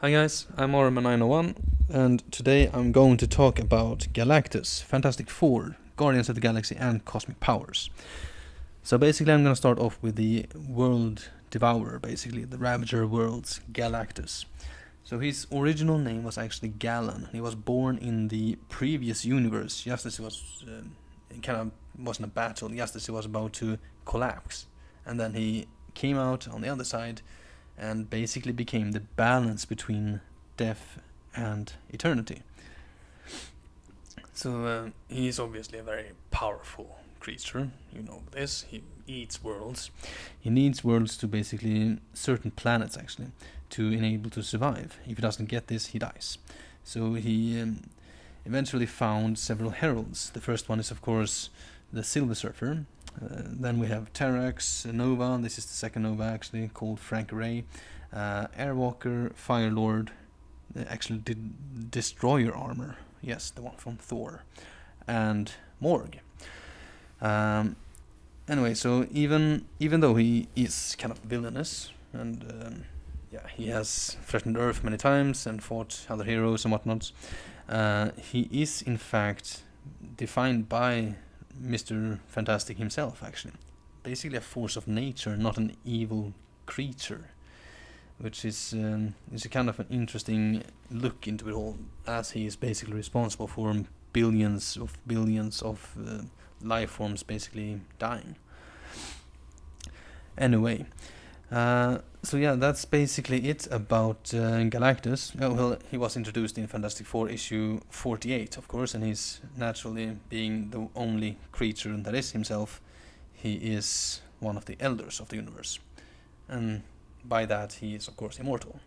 Hi guys, I'm Orma901, and today I'm going to talk about Galactus, Fantastic Four, Guardians of the Galaxy, and Cosmic Powers. So basically I'm going to start off with the World Devourer, basically, the Ravager of Worlds, Galactus. So his original name was actually Galan. He was born in the previous universe, just as he was, it kind of wasn't a battle, just as he was about to collapse. And then he came out on the other side and basically became the balance between death and eternity. So he is obviously a very powerful creature, you know this. He eats worlds. He needs worlds to basically, certain planets actually, to enable to survive. If he doesn't get this, he dies. So he eventually found several heralds. The first one is of course the Silver Surfer. Then we have Terrax, Nova, this is the second Nova actually, called Frank Ray, Airwalker, Firelord, actually did Destroyer Armor, yes, the one from Thor, and Morg. Anyway, so even though he is kind of villainous, and he has threatened Earth many times and fought other heroes and whatnot, he is in fact defined by Mr. Fantastic himself, actually. Basically a force of nature, not an evil creature. Which is a kind of an interesting look into it all, as he is basically responsible for billions of life forms basically dying. Anyway, so yeah, that's basically it about Galactus. Well, he was introduced in Fantastic Four issue 48, of course, and he's naturally, being the only creature that is himself, he is one of the elders of the universe. And by that, he is, of course, immortal.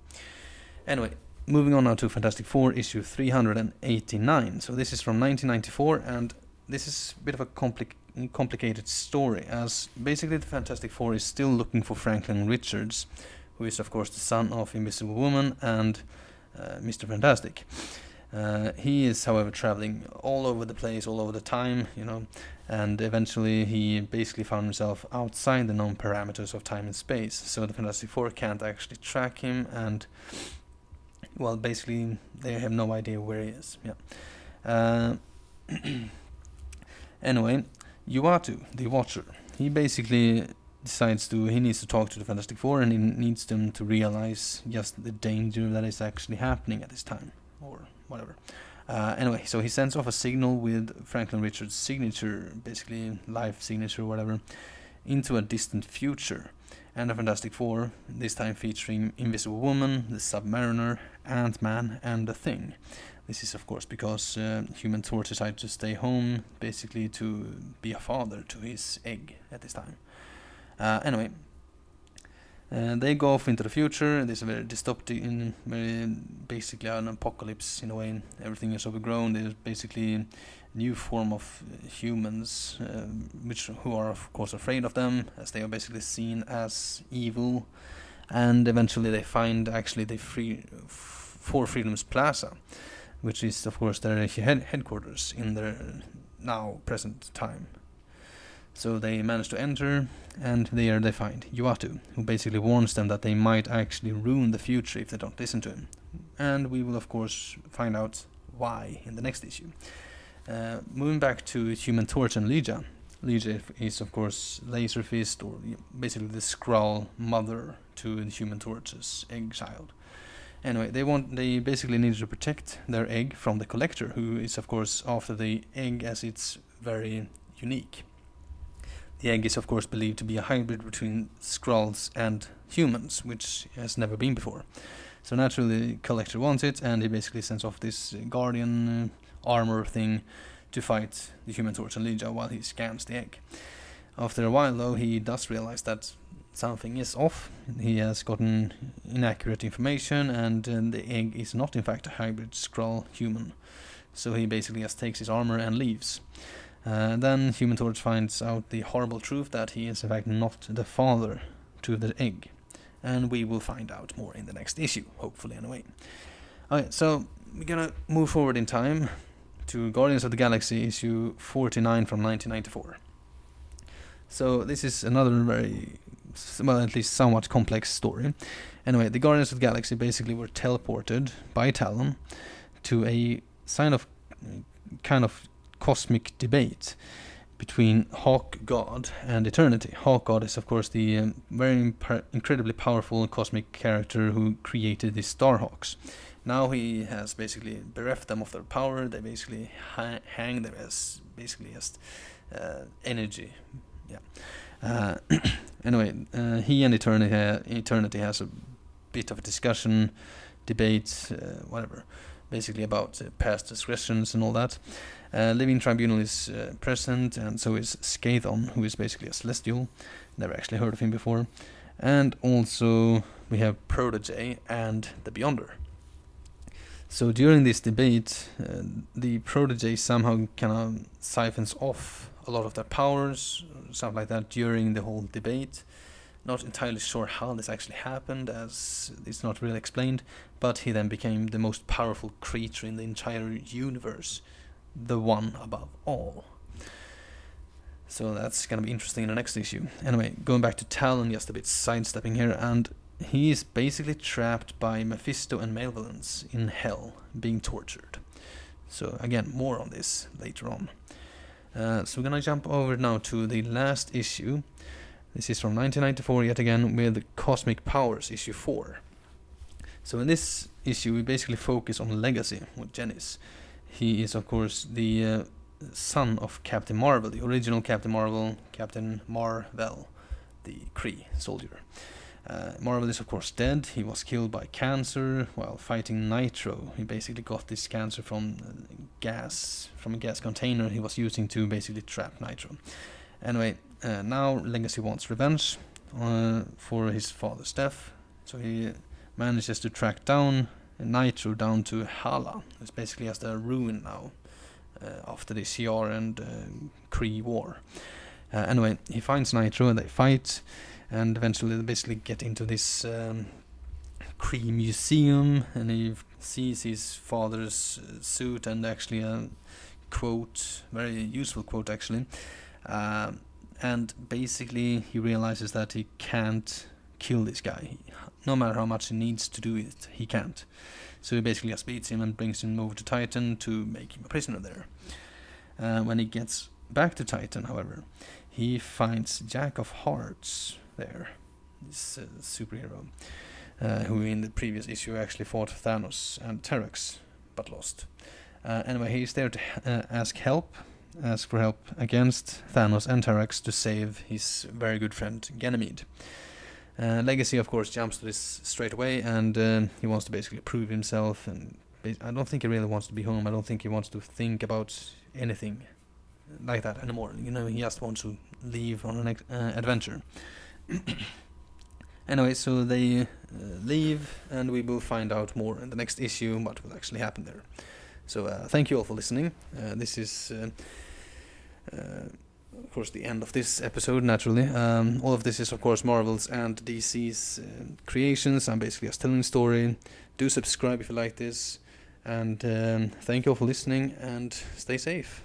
Anyway, moving on now to Fantastic Four issue 389. So this is from 1994, and this is a bit of a complicated story, as basically the Fantastic Four is still looking for Franklin Richards, who is of course the son of Invisible Woman and Mr. Fantastic. He is, however, traveling all over the place, all over the time, and eventually he basically found himself outside the known parameters of time and space, so the Fantastic Four can't actually track him, and well, basically they have no idea where he is. Anyway, Uatu, the Watcher, he basically he needs to talk to the Fantastic Four, and he needs them to realize just the danger that is actually happening at this time, or whatever. Anyway, so he sends off a signal with Franklin Richards' signature, basically life signature or whatever, into a distant future. And the Fantastic Four, this time featuring Invisible Woman, the Submariner, Ant-Man, and the Thing. This is of course because Human Torch decided to stay home, basically to be a father to his egg at this time. Anyway, they go off into the future. There's a very dystopic, very basically an apocalypse in a way. Everything is overgrown. There's basically a new form of humans, who are of course afraid of them, as they are basically seen as evil. And eventually they find actually the Four Freedoms Plaza, which is of course their headquarters in their now present time. So they manage to enter, and there they find Uatu, who basically warns them that they might actually ruin the future if they don't listen to him. And we will of course find out why in the next issue. Moving back to Human Torch and Lyja. Lyja is of course Laser Fist, or basically the Skrull mother to the Human Torch's egg child. Anyway, they basically need to protect their egg from the Collector, who is of course after the egg, as it's very unique. The egg is of course believed to be a hybrid between Skrulls and humans, which has never been before. So naturally the Collector wants it, and he basically sends off this Guardian armor thing to fight the Human Torch and Lyja while he scans the egg. After a while though, he does realize that something is off. He has gotten inaccurate information, and the egg is not in fact a hybrid Skrull human. So he basically just takes his armor and leaves. Then Human Torch finds out the horrible truth that he is in fact not the father to the egg. And we will find out more in the next issue, hopefully anyway. Okay, so we're gonna move forward in time to Guardians of the Galaxy issue 49 from 1994. So this is another very well, at least somewhat complex story. Anyway, the Guardians of the Galaxy basically were teleported by Talon to a kind of cosmic debate between Hawk God and Eternity. Hawk God is, of course, the very incredibly powerful cosmic character who created the Starhawks. Now he has basically bereft them of their power. They basically hang them as energy. Yeah. Anyway, he and Eternity has a bit of a discussion, debate, whatever, basically about past transgressions and all that. Living Tribunal is present, and so is Skathon, who is basically a Celestial. Never actually heard of him before. And also we have Protege and the Beyonder. So during this debate, the Protege somehow kind of siphons off a lot of their powers, stuff like that, during the whole debate. Not entirely sure how this actually happened, as it's not really explained, but he then became the most powerful creature in the entire universe, the one above all. So that's gonna be interesting in the next issue. Anyway, going back to Talon, just a bit sidestepping here, and he is basically trapped by Mephisto and Malevolence in Hell, being tortured. So again, more on this later on. So we're gonna jump over now to the last issue. This is from 1994 yet again, with Cosmic Powers, issue 4. So in this issue we basically focus on Legacy with Genis. He is, of course, the son of Captain Marvel, the original Captain Marvel, Captain Marvel, the Kree soldier. Marvel is, of course, dead. He was killed by cancer while fighting Nitro. He basically got this cancer from a gas container he was using to basically trap Nitro. Anyway, now Legacy wants revenge for his father's death, so he manages to track down Nitro down to Hala. It's basically just a ruin now after the Shi'ar and Kree war. Anyway, he finds Nitro and they fight, and eventually they basically get into this Kree museum, and he sees his father's suit and actually a quote, very useful quote actually. And basically he realizes that he can't kill this guy. No matter how much he needs to do it, he can't. So he basically just beats him and brings him over to Titan to make him a prisoner there. When he gets back to Titan, however, he finds Jack of Hearts there, this superhero, who in the previous issue actually fought Thanos and Terrax, but lost. Anyway, he's there to ask for help against Thanos and Terrax to save his very good friend Ganymede. Legacy, of course, jumps to this straight away, and he wants to basically prove himself, and I don't think he really wants to be home. I don't think he wants to think about anything like that anymore. You know, he just wants to leave on an adventure. Anyway, so they leave, and we will find out more in the next issue what will actually happen there. So thank you all for listening. This is of course the end of this episode, naturally. All of this is, of course, Marvel's and DC's creations. I'm basically just telling a story. Do subscribe if you like this, and thank you all for listening, and stay safe.